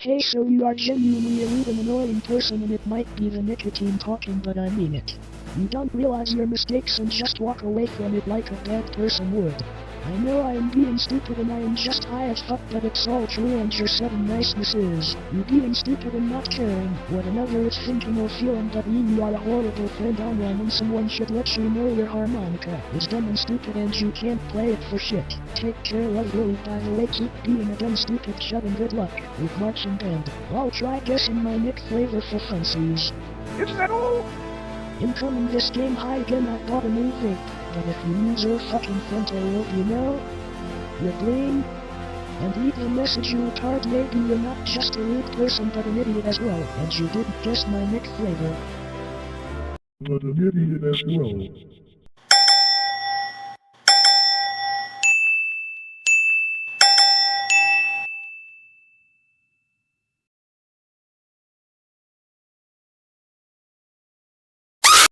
Hey, so you are genuinely a rude and annoying person, and it might be the nicotine talking, but I mean it. You don't realize your mistakes and just walk away from it like a bad person would. I know I am being stupid and I am just high as fuck, but it's all true, and your sudden niceness is you being stupid and not caring what another is thinking or feeling. But you are a horrible friend online, and someone should let you know your harmonica is dumb and stupid and you can't play it for shit. Take care, love, Lily. By the way, keep being a dumb stupid chub, and good luck with marching band. I'll try guessing my Nick flavor for funsies. Is that all? Incoming this game high again, I bought a new vape. But if you use your fucking frontal lobe, you know, your brain, and leave a message, you retard, maybe you're not just a rude person but an idiot as well, and you didn't guess my Nick flavor. But an idiot as well.